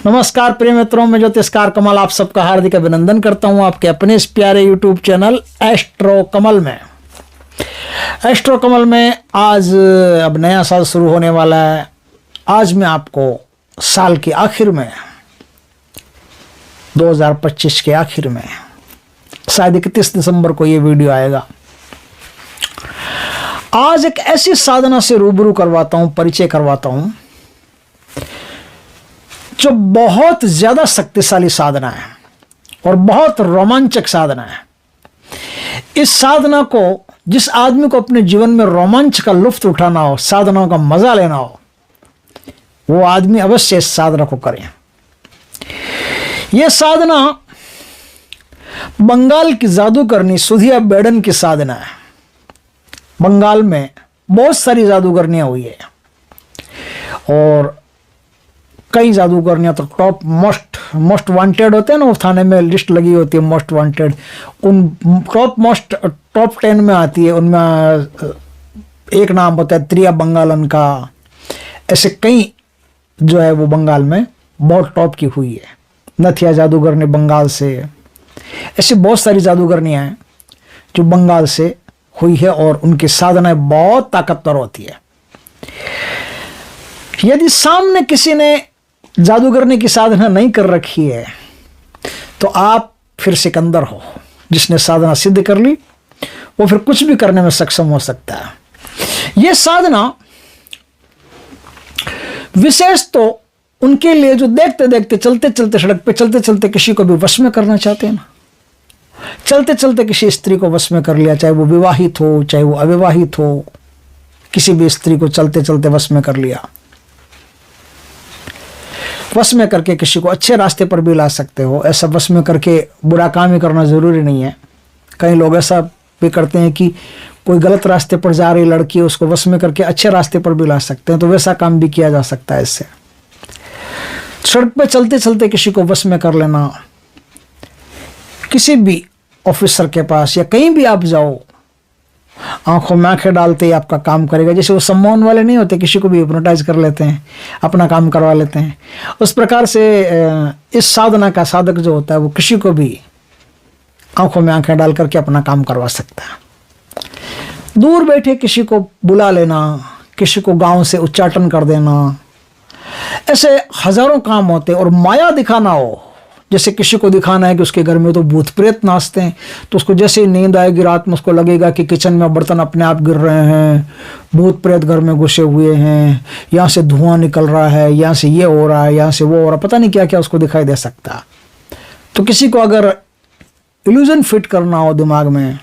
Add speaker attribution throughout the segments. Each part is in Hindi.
Speaker 1: नमस्कार प्रिय मित्रों, मैं ज्योतिषकार कमल आप सबका हार्दिक अभिनंदन करता हूं आपके अपने इस प्यारे यूट्यूब चैनल एस्ट्रो कमल में। एस्ट्रो कमल में आज अब नया साल शुरू होने वाला है। आज मैं आपको साल के आखिर में 2025 के आखिर में शायद 31 दिसंबर को ये वीडियो आएगा। आज एक ऐसी साधना से रूबरू करवाता हूं, परिचय करवाता हूं जो बहुत ज्यादा शक्तिशाली साधना है और बहुत रोमांचक साधना है। इस साधना को जिस आदमी को अपने जीवन में रोमांच का लुत्फ उठाना हो, साधनाओं का मजा लेना हो, वो आदमी अवश्य इस साधना को करें। यह साधना बंगाल की जादूगरनी सुधिया बेडन की साधना है। बंगाल में बहुत सारी जादूगरनियां हुई है और कई जादूगरनियां तो टॉप मोस्ट वांटेड होते हैं ना, वो थाने में लिस्ट लगी होती है मोस्ट वांटेड, उन टॉप 10 में आती है। उनमें एक नाम होता है त्रिया बंगालन का। ऐसे कई जो है वो बंगाल में बहुत टॉप की हुई है। नथिया जादूगरनी बंगाल से, ऐसी बहुत सारी जादूगरनियां हैं जो बंगाल से हुई है और उनकी साधनाएं बहुत ताकतवर होती है। यदि सामने किसी ने जादूगरनी की साधना नहीं कर रखी है तो आप फिर सिकंदर हो। जिसने साधना सिद्ध कर ली वो फिर कुछ भी करने में सक्षम हो सकता है। यह साधना विशेष तो उनके लिए जो देखते देखते चलते चलते सड़क पे चलते चलते किसी को भी वश में करना चाहते हैं ना, चलते चलते किसी स्त्री को वश में कर लिया, चाहे वो विवाहित हो चाहे वो अविवाहित हो, किसी भी स्त्री को चलते चलते वश में कर लिया। वश में करके किसी को अच्छे रास्ते पर भी ला सकते हो। ऐसा वश में करके बुरा काम ही करना ज़रूरी नहीं है। कई लोग ऐसा भी करते हैं कि कोई गलत रास्ते पर जा रही लड़की है, उसको वश में करके अच्छे रास्ते पर भी ला सकते हैं, तो वैसा काम भी किया जा सकता है। इससे सड़क पे चलते चलते किसी को वश में कर लेना, किसी भी ऑफिसर के पास या कहीं भी आप जाओ, आंखों में आंखें डालते ही आपका काम करेगा। जैसे वो सम्मोहन वाले नहीं होते, किसी को भी हिप्नोटाइज कर लेते हैं, अपना काम करवा लेते हैं, उस प्रकार से इस साधना का साधक जो होता है वो किसी को भी आंखों में आंखें डाल करके अपना काम करवा सकता है। दूर बैठे किसी को बुला लेना, किसी को गांव से उच्चाटन कर देना, ऐसे हजारों काम होते हैं। और माया दिखाना हो, जैसे किसी को दिखाना है कि उसके घर में तो भूत प्रेत नाचते हैं, तो उसको जैसे ही नींद आएगी रात में उसको लगेगा कि किचन में बर्तन अपने आप गिर रहे हैं, भूत प्रेत घर में घुसे हुए हैं, यहाँ से धुआं निकल रहा है, यहाँ से ये हो रहा है, यहाँ से वो हो रहा है, पता नहीं क्या क्या उसको दिखाई दे सकता। तो किसी को अगर इल्यूजन फिट करना हो, दिमाग में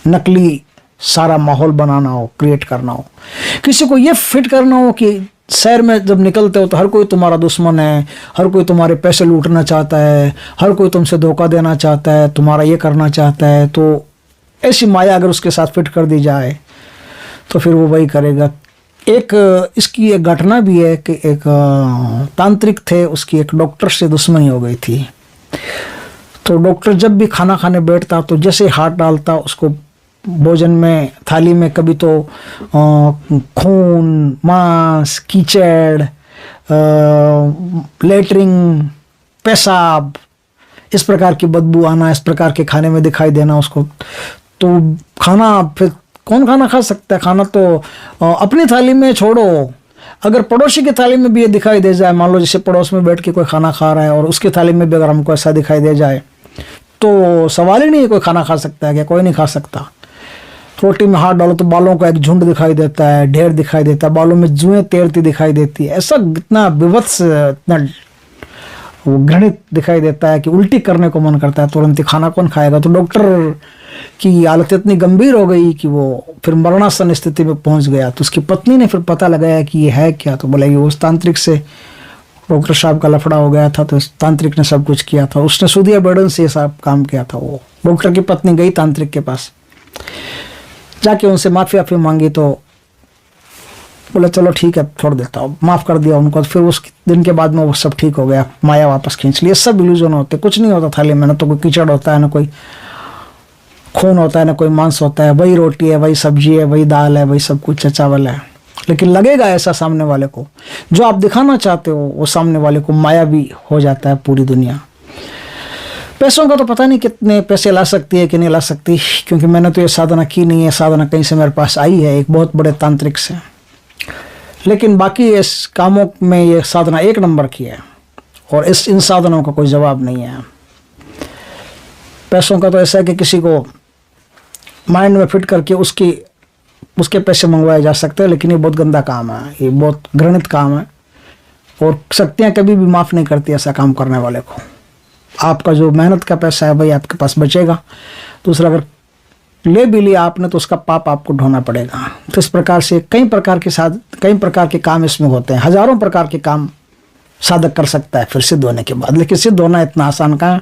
Speaker 1: नकली सारा माहौल बनाना हो, क्रिएट करना हो, किसी को ये फिट करना हो कि शहर में जब निकलते हो तो हर कोई तुम्हारा दुश्मन है, हर कोई तुम्हारे पैसे लूटना चाहता है, हर कोई तुमसे धोखा देना चाहता है, तुम्हारा ये करना चाहता है, तो ऐसी माया अगर उसके साथ फिट कर दी जाए तो फिर वो वही करेगा। इसकी एक घटना भी है कि एक तांत्रिक थे, उसकी एक डॉक्टर से दुश्मनी हो गई थी। तो डॉक्टर जब भी खाना खाने बैठता तो जैसे हाथ डालता उसको भोजन में थाली में कभी तो खून, मांस, कीचड़, लेटरिंग, पेशाब, इस प्रकार की बदबू आना, इस प्रकार के खाने में दिखाई देना उसको। तो खाना फिर कौन खाना खा सकता है? खाना तो अपनी थाली में छोड़ो, अगर पड़ोसी की थाली में भी ये दिखाई दे जाए, मान लो जैसे पड़ोस में बैठ के कोई खाना खा रहा है और उसकी थाली में भी अगर हमको ऐसा दिखाई दे जाए तो सवाल ही नहीं है कोई खाना खा सकता है क्या? कोई नहीं खा सकता। रोटी में हाथ डालो तो बालों का एक झुंड दिखाई देता है, ढेर दिखाई देता है, बालों में जुएं तैरती दिखाई देती है। ऐसा इतना विवत्स, इतना वो घृणित दिखाई देता है कि उल्टी करने को मन करता है। तुरंत ही खाना कौन खाएगा? तो डॉक्टर की हालत इतनी गंभीर हो गई कि वो फिर मरणासन स्थिति में पहुंच गया। तो उसकी पत्नी ने फिर पता लगाया कि ये है क्या, तो बोला कि उस तांत्रिक से डॉक्टर साहब का लफड़ा हो गया था, तो तांत्रिक ने सब कुछ किया था, उसने सुधिया बेडन से सब काम किया था। वो डॉक्टर की पत्नी गई तांत्रिक के पास, जाके उनसे माफ़ी मांगी तो बोला चलो ठीक है छोड़ देता हूँ, माफ़ कर दिया उनको। फिर उस दिन के बाद में वो सब ठीक हो गया, माया वापस खींच लिया। सब इल्यूजन होते, कुछ नहीं होता थाली में, ना तो कोई कीचड़ होता है, ना कोई खून होता है, ना कोई मांस होता है। वही रोटी है, वही सब्जी है, वही दाल है, वही सब कुछ है, चावल है, लेकिन लगेगा ऐसा सामने वाले को, जो आप दिखाना चाहते हो वो सामने वाले को माया भी हो जाता है पूरी दुनिया। पैसों का तो पता नहीं कितने पैसे ला सकती है कि नहीं ला सकती, क्योंकि मैंने तो ये साधना की नहीं है, साधना कहीं से मेरे पास आई है एक बहुत बड़े तांत्रिक से। लेकिन बाकी इस कामों में ये साधना एक नंबर की है, और इन साधनों का कोई जवाब नहीं है। पैसों का तो ऐसा है कि किसी को माइंड में फिट करके उसके पैसे मंगवाए जा सकते हैं, लेकिन ये बहुत गंदा काम है, ये बहुत घृणित काम है, और शक्तियाँ कभी भी माफ़ नहीं करती ऐसा काम करने वाले को। आपका जो मेहनत का पैसा है भाई आपके पास बचेगा, दूसरा अगर ले भी लिया आपने तो उसका पाप आपको ढोना पड़ेगा। तो इस प्रकार से कई प्रकार के काम इसमें होते हैं, हजारों प्रकार के काम साधक कर सकता है फिर सिद्ध होने के बाद। लेकिन सिद्ध होना इतना आसान कहाँ है,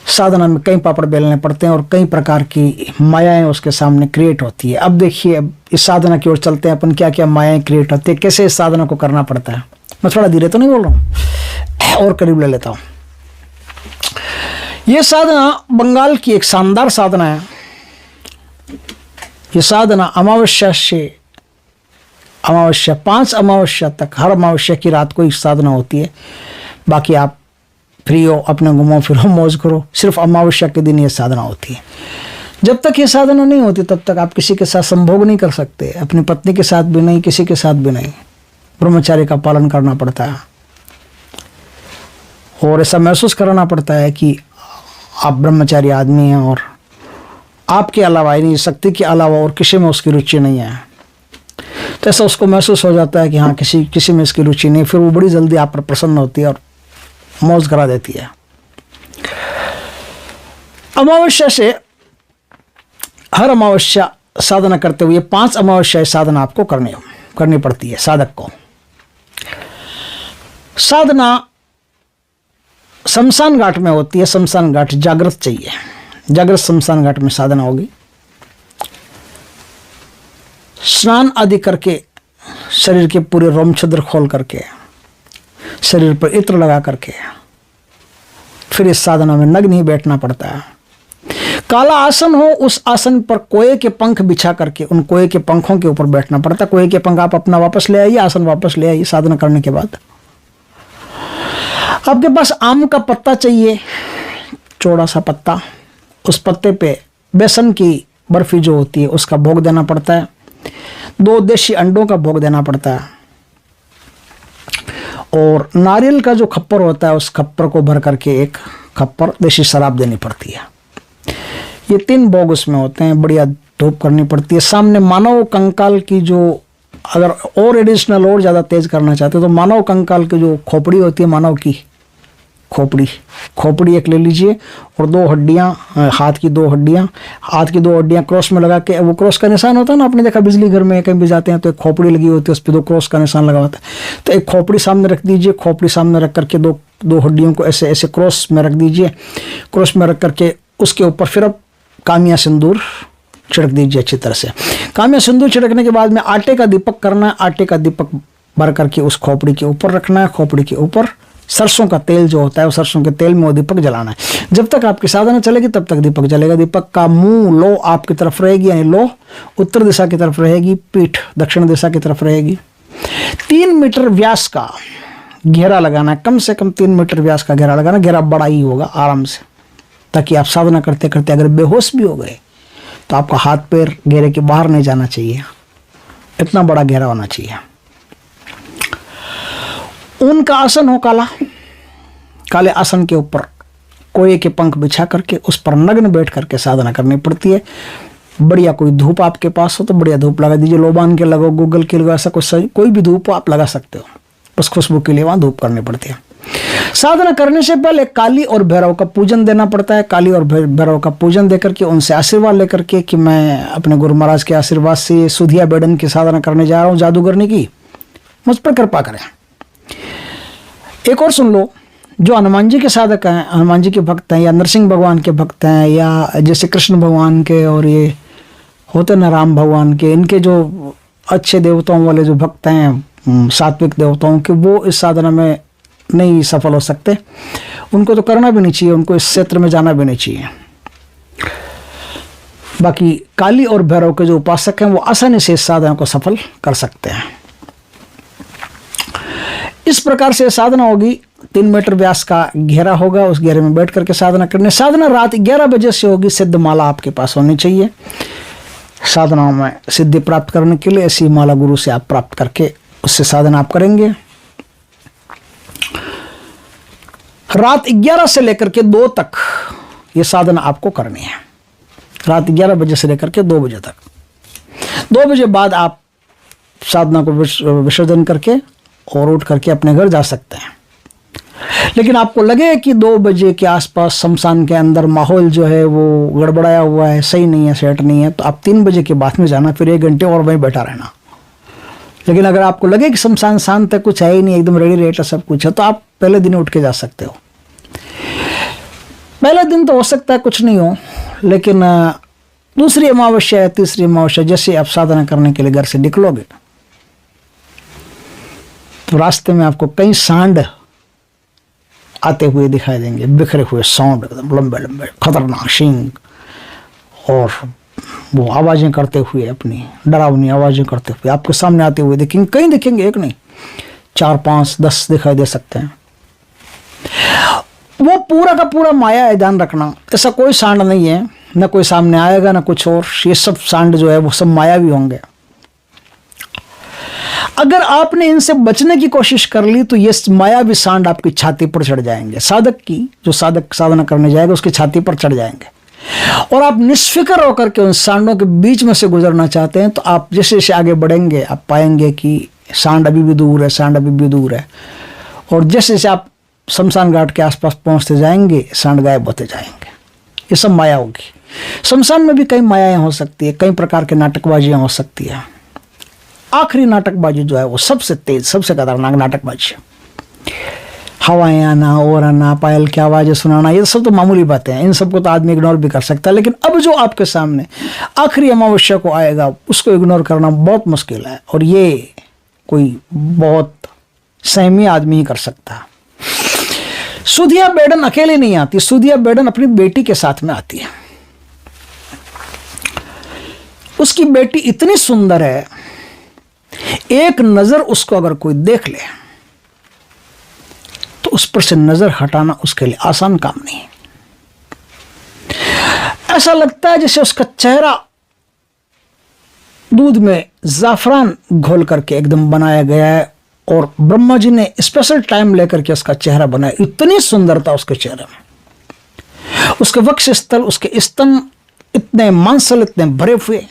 Speaker 1: साधना में कई पापड़ बेलने पड़ते हैं और कई प्रकार की मायाएं उसके सामने क्रिएट होती है। अब देखिए इस साधना की ओर चलते हैं अपन, क्या क्या मायाएं क्रिएट होती है, कैसे इस साधना को करना पड़ता है। मैं थोड़ा धीरे तो नहीं बोल रहा हूँ, और करीब ले लेता हूँ। ये साधना बंगाल की एक शानदार साधना है। ये साधना अमावस्या से अमावस्या 5 अमावस्या तक, हर अमावस्या की रात को एक साधना होती है। बाकी आप फ्री हो, अपने घूमो फिरो मौज करो, सिर्फ अमावस्या के दिन ये साधना होती है। जब तक ये साधना नहीं होती तब तक आप किसी के साथ संभोग नहीं कर सकते, अपनी पत्नी के साथ भी नहीं, किसी के साथ भी नहीं। ब्रह्मचार्य का पालन करना पड़ता है, और ऐसा महसूस कराना पड़ता है कि आप ब्रह्मचारी आदमी हैं और आपके अलावा यानी शक्ति के अलावा और किसी में उसकी रुचि नहीं है। तो ऐसा उसको महसूस हो जाता है कि हाँ किसी में इसकी रुचि नहीं। फिर वो बड़ी जल्दी आप पर प्रसन्न होती है और मौज करा देती है। अमावस्या से हर अमावस्या साधना करते हुए 5 अमावस्या साधना आपको करनी पड़ती है साधक को। साधना शमशान घाट में होती है। शमशान घाट जागृत चाहिए, जागृत शमशान घाट में साधना होगी। स्नान आदि करके, शरीर के पूरे रोम छिद्र खोल करके, शरीर पर इत्र लगा करके फिर इस साधना में नग्न ही बैठना पड़ता है। काला आसन हो, उस आसन पर कोए के पंख बिछा करके उन कोए के पंखों के ऊपर बैठना पड़ता है। कोए के पंख आप अपना वापस ले आइए, आसन वापस ले आइए साधना करने के बाद। आपके पास आम का पत्ता चाहिए, चौड़ा सा पत्ता, उस पत्ते पे बेसन की बर्फी जो होती है उसका भोग देना पड़ता है। 2 देशी अंडों का भोग देना पड़ता है, और नारियल का जो खप्पर होता है उस खप्पर को भर करके एक खप्पर देशी शराब देनी पड़ती है। ये 3 भोग उसमें होते हैं। बढ़िया धूप करनी पड़ती है। सामने मानव कंकाल की जो, अगर और एडिशनल और ज़्यादा तेज करना चाहते हो तो मानव कंकाल की जो खोपड़ी होती है, मानव की खोपड़ी एक ले लीजिए, और 2 हड्डियाँ, हाथ की 2 हड्डियाँ क्रॉस में लगा के, वो क्रॉस का निशान होता है ना, आपने देखा बिजली घर में कहीं भी जाते हैं तो एक खोपड़ी लगी होती है, उस पर 2 क्रॉस का निशान लगा होता है। तो एक खोपड़ी सामने रख दीजिए, खोपड़ी सामने रख करके 2 हड्डियों को ऐसे ऐसे क्रॉस में रख दीजिए। क्रॉस में रख करके उसके ऊपर फिर अब कामिया सिंदूर छिड़क दीजिए अच्छी तरह से। कामिया सिंदूर छिड़कने के बाद में आटे का दीपक करना है। आटे का दीपक भर करके उस खोपड़ी के ऊपर रखना है। खोपड़ी के ऊपर सरसों का तेल जो होता है, वो सरसों के तेल में वो दीपक जलाना है। जब तक आपकी साधना चलेगी तब तक दीपक जलेगा। दीपक का मुंह लो आपकी तरफ रहेगी, यानी लो उत्तर दिशा की तरफ रहेगी, पीठ दक्षिण दिशा की तरफ रहेगी। 3 मीटर व्यास का घेरा लगाना है, कम से कम 3 मीटर व्यास का घेरा लगाना। घेरा बड़ा ही होगा आराम से, ताकि आप साधना करते करते अगर बेहोश भी हो गए तो आपका हाथ पैर घेरे के बाहर नहीं जाना चाहिए, इतना बड़ा घेरा होना चाहिए। ऊन का आसन हो काला, काले आसन के ऊपर कोए के पंख बिछा करके उस पर नग्न बैठ करके साधना करनी पड़ती है। बढ़िया कोई धूप आपके पास हो तो बढ़िया धूप लगा दीजिए, लोबान के लगाओ, गूगल के लगाओ, ऐसा कोई भी धूप आप लगा सकते हो, बस खुशबू के लिए वहाँ धूप करनी पड़ती है। साधना करने से पहले काली और भैरव का पूजन देना पड़ता है। काली और भैरव का पूजन देकर के उनसे आशीर्वाद लेकर के कि मैं अपने गुरु महाराज के आशीर्वाद से सुधिया बेडन की साधना करने जा रहा हूँ, जादूगरनी की, मुझ पर कृपा करें। एक और सुन लो, जो हनुमान जी के साधक हैं, हनुमान जी के भक्त हैं, या नरसिंह भगवान के भक्त हैं, या जैसे कृष्ण भगवान के और ये होते ना राम भगवान के, इनके जो अच्छे देवताओं वाले जो भक्त हैं, सात्विक देवताओं के, वो इस साधना में नहीं सफल हो सकते। उनको तो करना भी नहीं चाहिए, उनको इस क्षेत्र में जाना भी नहीं चाहिए। बाकी काली और भैरव के जो उपासक हैं वो आसानी से इस साधना को सफल कर सकते हैं। इस प्रकार से साधना होगी। 3 मीटर व्यास का घेरा होगा, उस घेरे में बैठ करके साधना करने। साधना रात 11 बजे से होगी। सिद्ध माला आपके पास होनी चाहिए। साधनाओं में सिद्धि प्राप्त करने के लिए ऐसी माला गुरु से आप प्राप्त करके उससे साधना आप करेंगे। रात 11 से लेकर के 2 तक ये साधना आपको करनी है। रात 11 बजे से लेकर के 2 बजे तक। 2 बजे बाद आप साधना को विसर्जन करके और उठ करके अपने घर जा सकते हैं। लेकिन आपको लगे कि 2 बजे के आसपास शमशान के अंदर माहौल जो है वो गड़बड़ाया हुआ है, सही नहीं है, सेट नहीं है, तो आप 3 बजे के बाद में जाना, फिर 1 घंटे और वहीं बैठा रहना। लेकिन अगर आपको लगे कि शमशान शांत है, कुछ है ही नहीं, एकदम रेडी रेट है, सब कुछ है, तो आप पहले दिन उठ के जा सकते हो। पहले दिन तो हो सकता है कुछ नहीं हो, लेकिन दूसरी अमावस्या या तीसरी अमावस्या जैसे आप साधना करने के लिए घर से निकलोगे तो रास्ते में आपको कई सांड आते हुए दिखाई देंगे, बिखरे हुए सांड, एकदम लंबे लंबे खतरनाक सींग, और वो आवाजें करते हुए, अपनी डरावनी आवाजें करते हुए आपके सामने आते हुए दिखेंगे। कहीं दिखेंगे, एक नहीं, 4, 5, 10 दिखाई दे सकते हैं। वो पूरा का पूरा माया है, ध्यान रखना। ऐसा कोई सांड नहीं है, न कोई सामने आएगा न कुछ और। ये सब सांड जो है वो सब माया भी होंगे। अगर आपने इनसे बचने की कोशिश कर ली तो ये मायावी सांड आपकी छाती पर चढ़ जाएंगे। साधक की, जो साधक साधना करने जाएगा उसकी छाती पर चढ़ जाएंगे, और आप निष्फिक्र होकर के उन सांडों के बीच में से गुजरना चाहते हैं तो आप जैसे जैसे आगे बढ़ेंगे आप पाएंगे कि सांड अभी भी दूर है, सांड अभी भी दूर है। और जैसे जैसे आप शमशान घाट के आसपास पहुंचते जाएंगे सांड गायब होते जाएंगे। ये सब माया होगी। शमशान में भी कई मायाएं हो सकती है, कई प्रकार के नाटकबाजियां हो सकती है। आखिरी नाटकबाजी जो है वो सबसे तेज, सबसे खतरनाक नाटकबाजी है। हवाएं आना, और आना, पायल की आवाजें सुनाना, ये सब तो मामूली बातें हैं, इन सबको तो आदमी इग्नोर भी कर सकता है। लेकिन अब जो आपके सामने आखिरी अमावस्या को आएगा उसको इग्नोर करना बहुत मुश्किल है, और ये कोई बहुत संयमी आदमी ही कर सकता है। सुधिया बेडन अकेले नहीं आती, सुधिया बेडन अपनी बेटी के साथ में आती है। उसकी बेटी इतनी सुंदर है, एक नजर उसको अगर कोई देख ले तो उस पर से नजर हटाना उसके लिए आसान काम नहीं है। ऐसा लगता है जैसे उसका चेहरा दूध में जाफरान घोल करके एकदम बनाया गया है, और ब्रह्मा जी ने स्पेशल टाइम लेकर के उसका चेहरा बनाया। इतनी सुंदरता उसके चेहरे में, उसके वक्ष स्थल, उसके स्तन इतने मांसल, इतने भरे हुए,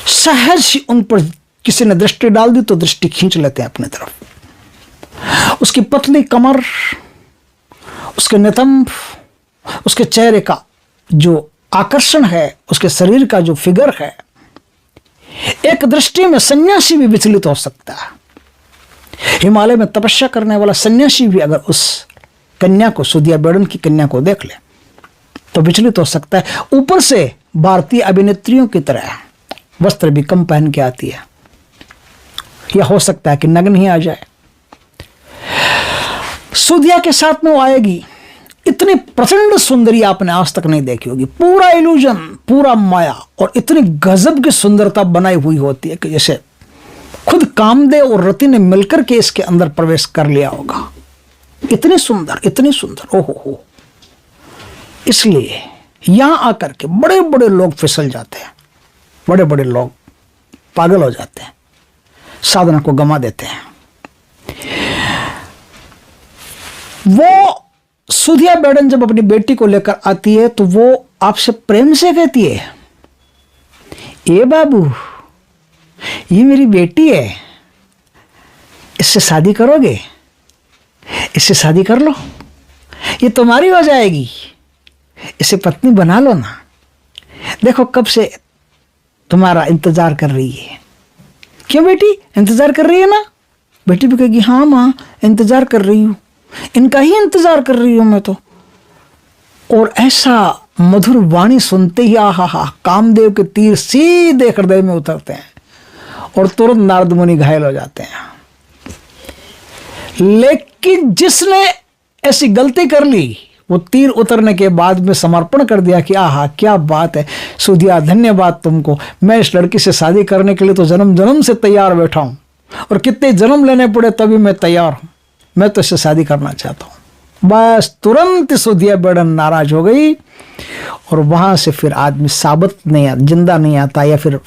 Speaker 1: सहज ही उन पर किसी ने दृष्टि डाल दी तो दृष्टि खींच लेते हैं अपनी तरफ। उसकी पतली कमर, उसके नितंब, उसके चेहरे का जो आकर्षण है, उसके शरीर का जो फिगर है, एक दृष्टि में सन्यासी भी विचलित हो सकता है। हिमालय में तपस्या करने वाला सन्यासी भी अगर उस कन्या को, सुधिया बेडन की कन्या को देख ले तो विचलित हो सकता है। ऊपर से भारतीय अभिनेत्रियों की तरह वस्त्र भी कम पहन के आती है, या हो सकता है कि नग्न ही आ जाए। सुधिया के साथ में वो आएगी, इतनी प्रचंड सुंदरी आपने आज तक नहीं देखी होगी। पूरा इल्यूजन, पूरा माया, और इतनी गजब की सुंदरता बनाई हुई होती है कि जैसे खुद कामदेव और रति ने मिलकर के इसके अंदर प्रवेश कर लिया होगा। इतनी सुंदर, इतनी सुंदर, ओहो हो। इसलिए यहां आकर के बड़े बड़े लोग फिसल जाते हैं, बड़े बड़े लोग पागल हो जाते हैं, साधना को गंवा देते हैं। वो सुधिया बेडन जब अपनी बेटी को लेकर आती है तो वो आपसे प्रेम से कहती है, ए बाबू, ये मेरी बेटी है, इससे शादी करोगे? इससे शादी कर लो, ये तुम्हारी हो जाएगी, इसे पत्नी बना लो ना। देखो कब से तुम्हारा इंतजार कर रही है। क्यों बेटी, इंतजार कर रही है ना? बेटी भी कहेगी, हाँ माँ, इंतजार कर रही हूँ, इनका ही इंतजार कर रही हूँ मैं तो। और ऐसा मधुर वाणी सुनते ही आहा, कामदेव के तीर सीधे हृदय में उतरते हैं और तुरंत नारद मुनि घायल हो जाते हैं। लेकिन जिसने ऐसी गलती कर ली वो तीर उतरने के बाद में समर्पण कर दिया कि आहा क्या बात है सुधिया, धन्यवाद तुमको, मैं इस लड़की से शादी करने के लिए तो जन्म जन्म से तैयार बैठा हूँ और कितने जन्म लेने पड़े तभी मैं तैयार हूँ, मैं तो इससे शादी करना चाहता हूँ। बस तुरंत सुधिया बेड़न नाराज हो गई और वहां से फिर आदमी साबित नहीं आता, जिंदा नहीं आता या फिर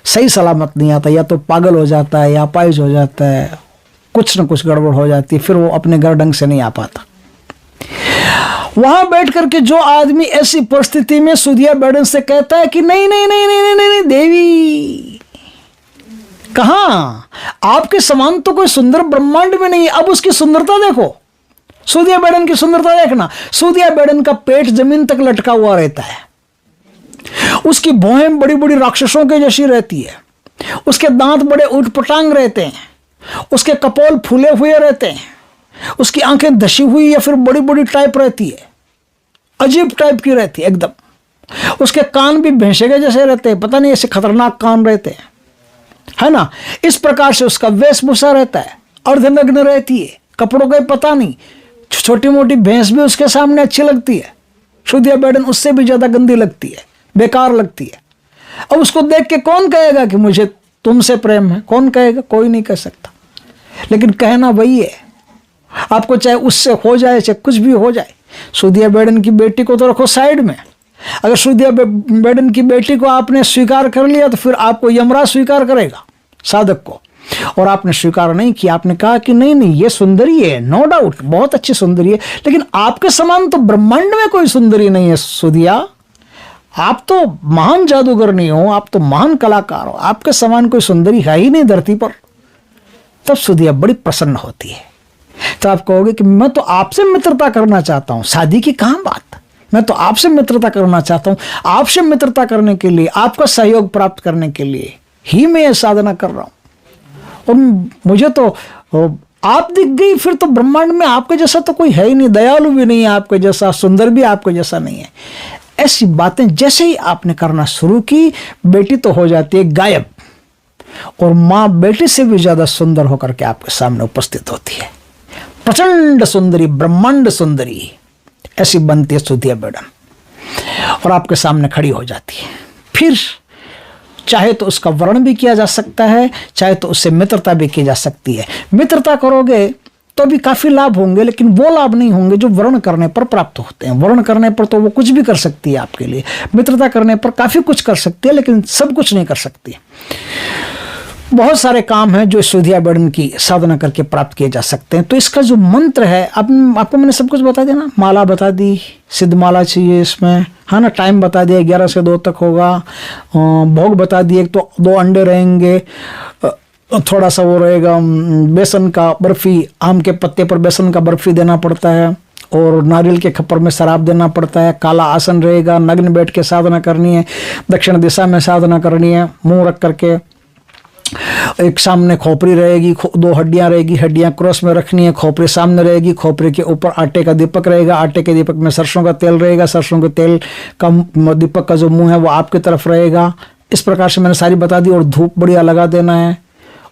Speaker 1: सही सलामत नहीं आता, या तो पागल हो जाता है या अपाहिज हो जाता है, कुछ न कुछ गड़बड़ हो जाती है, फिर वो अपने घर ढंग से नहीं आ पाता। वहां बैठ करके जो आदमी ऐसी परिस्थिति में सुधिया बेड़न से कहता है कि नहीं नहीं नहीं नहीं नहीं, नहीं, नहीं देवी, कहां आपके समान तो कोई सुंदर ब्रह्मांड में नहीं है। अब उसकी सुंदरता देखो, सुधिया बेड़न की सुंदरता देखना। सुधिया बेड़न का पेट जमीन तक लटका हुआ रहता है, उसकी भौहें बड़ी बड़ी राक्षसों के जैसी रहती है, उसके दांत बड़े उटपटांग रहते हैं, उसके कपोल फूले हुए रहते हैं, उसकी आंखें धसी हुई या फिर बड़ी बड़ी टाइप रहती है, अजीब टाइप की रहती है एकदम। उसके कान भी भैंसे के जैसे रहते हैं, पता नहीं ऐसे खतरनाक कान रहते हैं, है ना। इस प्रकार से उसका वेशभूषा रहता है, अर्धनग्न रहती है, कपड़ों का पता नहीं, छोटी मोटी भैंस भी उसके सामने अच्छी लगती है, सुधिया बेड़न उससे भी ज्यादा गंदी लगती है, बेकार लगती है। अब उसको देख के कौन कहेगा कि मुझे तुमसे प्रेम है, कौन कहेगा, कोई नहीं कह सकता। लेकिन कहना वही है, आपको चाहे उससे हो जाए चाहे कुछ भी हो जाए। सुधिया बेड़न की बेटी को तो रखो साइड में, अगर सुधिया बेड़न की बेटी को आपने स्वीकार कर लिया तो फिर आपको यमराज स्वीकार करेगा साधक को, और आपने स्वीकार नहीं किया, आपने कहा कि नहीं नहीं ये सुंदरी है, नो डाउट बहुत अच्छी सुंदरी है, लेकिन आपके समान तो ब्रह्मांड में कोई सुंदरी नहीं है सुधिया, आप तो महान जादूगर नहीं हो, आप तो महान कलाकार हो, आपके समान कोई सुंदरी है ही नहीं धरती पर। तब सुधिया बड़ी प्रसन्न होती है। तो आप कहोगे कि मैं तो आपसे मित्रता करना चाहता हूं, शादी की कहां बात, मैं तो आपसे मित्रता करना चाहता हूं, आपसे मित्रता करने के लिए, आपका सहयोग प्राप्त करने के लिए ही मैं यह साधना कर रहा हूं, और मुझे तो आप दिख गई, फिर तो ब्रह्मांड में आपके जैसा तो कोई है ही नहीं, दयालु भी नहीं है आपके जैसा, सुंदर भी आपके जैसा नहीं है। ऐसी बातें जैसे ही आपने करना शुरू की, बेटी तो हो जाती है गायब, और मां बेटी से भी ज्यादा सुंदर होकर के आपके सामने उपस्थित होती है, प्रचंड सुंदरी, ब्रह्मांड सुंदरी ऐसी बनती है सुधिया बेड़न, और आपके सामने खड़ी हो जाती है। फिर चाहे तो उसका वर्णन भी किया जा सकता है, चाहे तो उससे मित्रता भी की जा सकती है। मित्रता करोगे तो भी काफी लाभ होंगे, लेकिन वो लाभ नहीं होंगे जो वर्ण करने पर प्राप्त होते हैं। वर्ण करने पर तो वो कुछ भी कर सकती है आपके लिए, मित्रता करने पर काफी कुछ कर सकती है, लेकिन सब कुछ नहीं कर सकती। बहुत सारे काम हैं जो सुधिया बेड़न की साधना करके प्राप्त किए जा सकते हैं। तो इसका जो मंत्र है, आपको मैंने सब कुछ बता दिया ना, माला बता दी, सिद्ध माला चाहिए इसमें, है ना, टाइम बता दिया 11 से 2 तक होगा, भोग बता दिए, तो 2 अंडे रहेंगे, थोड़ा सा वो रहेगा बेसन का बर्फी, आम के पत्ते पर बेसन का बर्फी देना पड़ता है, और नारियल के खप्पर में शराब देना पड़ता है, काला आसन रहेगा, नग्न बैठ के साधना करनी है, दक्षिण दिशा में साधना करनी है, मुंह रख करके, एक सामने खोपड़ी रहेगी, 2 हड्डियां रहेगी, हड्डियां क्रॉस में रखनी है, खोपड़ी सामने रहेगी, खोपड़ी के ऊपर आटे का दीपक रहेगा, आटे के दीपक में सरसों का तेल रहेगा, सरसों के तेल का दीपक का जो मुंह है वो आपकी तरफ रहेगा। इस प्रकार से मैंने सारी बता दी, और धूप बढ़िया लगा देना है,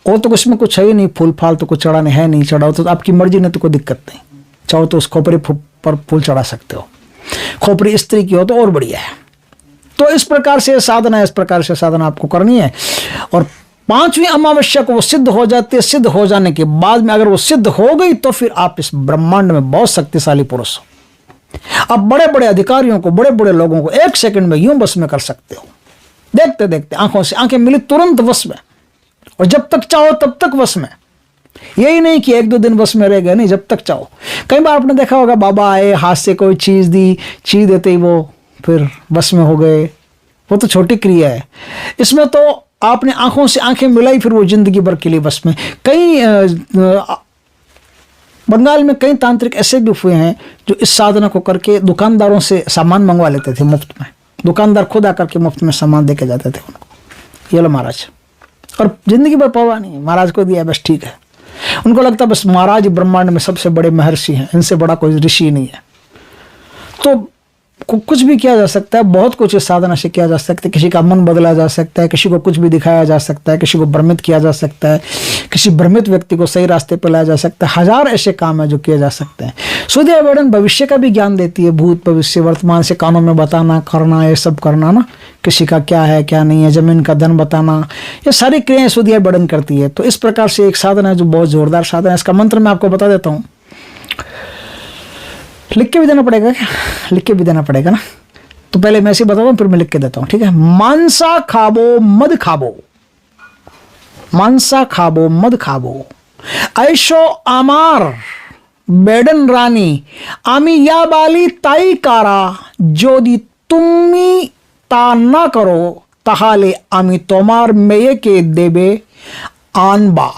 Speaker 1: और तो कुछ में कुछ है ही नहीं, फूल फाल तो कुछ चढ़ाने है नहीं, चढ़ाओ तो आपकी मर्जी, नहीं तो कोई दिक्कत नहीं, चाहो तो उस खोपड़ी पर फूल चढ़ा सकते हो, खोपड़ी स्त्री की हो तो और बढ़िया है। तो इस प्रकार से साधना, इस प्रकार से साधना आपको करनी है, और 5वीं अमावस्या को वो सिद्ध हो जाती है। सिद्ध हो जाने के बाद में अगर वो सिद्ध हो गई तो फिर आप इस ब्रह्मांड में बहुत शक्तिशाली पुरुष हो। आप बड़े बड़े अधिकारियों को, बड़े बड़े लोगों को 1 सेकंड में यूं बस में कर सकते हो, देखते देखते आंखों से आंखें मिली तुरंत वश में, और जब तक चाहो तब तक वश में। यही नहीं कि 1-2 दिन वश में रह गए, नहीं, जब तक चाहो। कई बार आपने देखा होगा, बाबा आए, हाथ से कोई चीज दी, चीज देते ही वो फिर वश में हो गए, वो तो छोटी क्रिया है। इसमें तो आपने आंखों से आंखें मिलाई, फिर वो जिंदगी भर के लिए बस में। कई बंगाल में कई तांत्रिक ऐसे भी हुए हैं जो इस साधना को करके दुकानदारों से सामान मंगवा लेते थे मुफ्त में, दुकानदार खुद आकर के मुफ्त में सामान दे के जाते थे उनको, ये लो महाराज, और जिंदगी भर परवाह नहीं, महाराज को दिया बस ठीक है। उनको लगता बस महाराज ब्रह्मांड में सबसे बड़े महर्षि हैं, इनसे बड़ा कोई ऋषि नहीं है। तो कुछ भी किया जा सकता है, बहुत कुछ इस साधना से किया जा सकता है। किसी का मन बदला जा सकता है, किसी को कुछ भी दिखाया जा सकता है, किसी को भ्रमित किया जा सकता है, किसी भ्रमित व्यक्ति को सही रास्ते पर लाया जा सकता है। हजार ऐसे काम है जो किए जा सकते हैं। सूर्य बेड़न भविष्य का भी ज्ञान देती है, भूत भविष्य वर्तमान से कानों में बताना, करना, ये सब करना ना, किसी का क्या है क्या नहीं है, जमीन का धन बताना, ये सारी क्रियाएं सूर्य बेड़न करती है। तो इस प्रकार से एक साधना है जो बहुत जोरदार साधना है। इसका मंत्र मैं आपको बता देता हूँ, लिख के भी देना पड़ेगा क्या? लिख के भी देना पड़ेगा ना, तो पहले मैं ऐसे बताता हूँ फिर मैं लिख के देता हूँ, ठीक है। मांसा खाबो मद खाबो, मांसा खाबो मद खाबो, ऐशो आमार बेडन रानी आमी या बाली ताई कारा, जोदी तुम्मी ता ना करो ताहाले आमी तोमार मेये के देबे आनबा।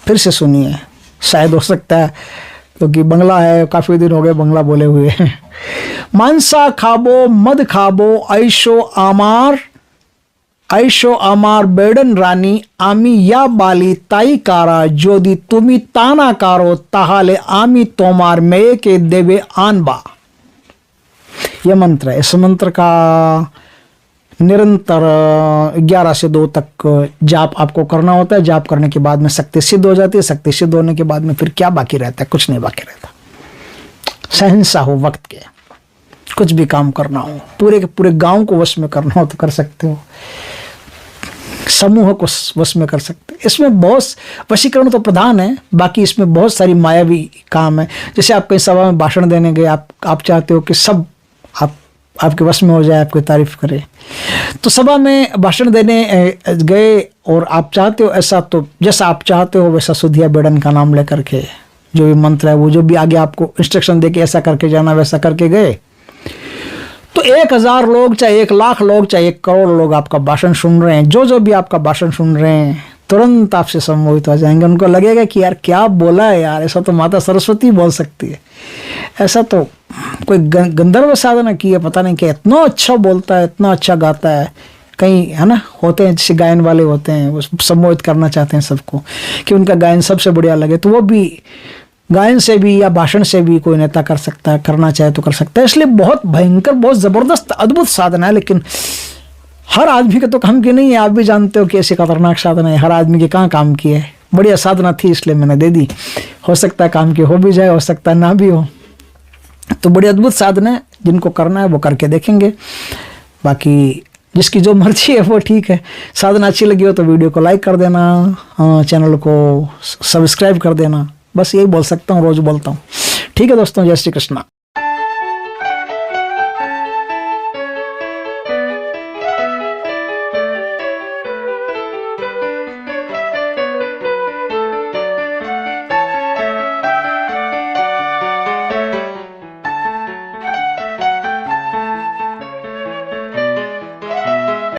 Speaker 1: फिर से सुनिए, शायद हो सकता है क्योंकि बंगला है, काफ़ी दिन हो गए बंगला बोले हुए। मांसा खाबो मद खाबो, ऐशो आमार बेडन रानी आमी या बाली ताई कारा, जोदी तुमी ताना कारो ताहाले आमी तोमार मेये के देवे आनबा। यह मंत्र है। इस मंत्र का निरंतर 11 से 2 तक जाप आपको करना होता है। जाप करने के बाद में शक्ति सिद्ध हो जाती है। शक्ति सिद्ध होने के बाद में फिर क्या बाकी रहता है? कुछ नहीं बाकी रहता। सहनसा हो वक्त के, कुछ भी काम करना हो, पूरे के पूरे गांव को वश में करना हो तो कर सकते हो, समूह को वश में कर सकते हैं। इसमें बहुत वशीकरण तो प्रधान है, बाकी इसमें बहुत सारी मायावी काम है। जैसे आप कहीं सभा में भाषण देने गए, आप चाहते हो कि सब आपके वश में हो जाए, आपकी तारीफ करे, तो सभा में भाषण देने गए और आप चाहते हो ऐसा, तो जैसा आप चाहते हो वैसा सुधिया बेड़न का नाम लेकर के जो भी मंत्र है, वो जो भी आगे आपको इंस्ट्रक्शन दे के ऐसा करके जाना, वैसा करके गए, तो 1000 लोग, चाहे 1,00,000 लोग, चाहे 1 करोड़ लोग आपका भाषण सुन रहे हैं, जो भी आपका भाषण सुन रहे हैं, तुरंत आपसे सम्मोहित हो जाएंगे। उनको लगेगा कि यार क्या बोला है यार, ऐसा तो माता सरस्वती बोल सकती है, ऐसा तो कोई गंधर्व साधना की है, पता नहीं क्या, इतना अच्छा बोलता है, इतना अच्छा गाता है। कहीं है ना, होते हैं जैसे गायन वाले होते हैं, वो सम्मोहित करना चाहते हैं सबको कि उनका गायन सबसे बढ़िया लगे, तो वो भी गायन से भी या भाषण से भी कोई नेता कर सकता है, करना चाहे तो कर सकता है। इसलिए बहुत भयंकर, बहुत ज़बरदस्त, अद्भुत साधना है, लेकिन हर आदमी के तो काम की नहीं है। आप भी जानते हो कि ऐसी खतरनाक साधना है, हर आदमी के कहाँ काम की है। बढ़िया साधना थी इसलिए मैंने दे दी, हो सकता है काम की हो भी जाए, हो सकता है ना भी हो। तो बड़ी अद्भुत साधना है, जिनको करना है वो करके देखेंगे, बाकी जिसकी जो मर्जी है वो ठीक है। साधना अच्छी लगी हो तो वीडियो को लाइक कर देना, चैनल को सब्सक्राइब कर देना, बस यही बोल सकता हूँ, रोज़ बोलता हूँ। ठीक है दोस्तों, जय श्री कृष्णा।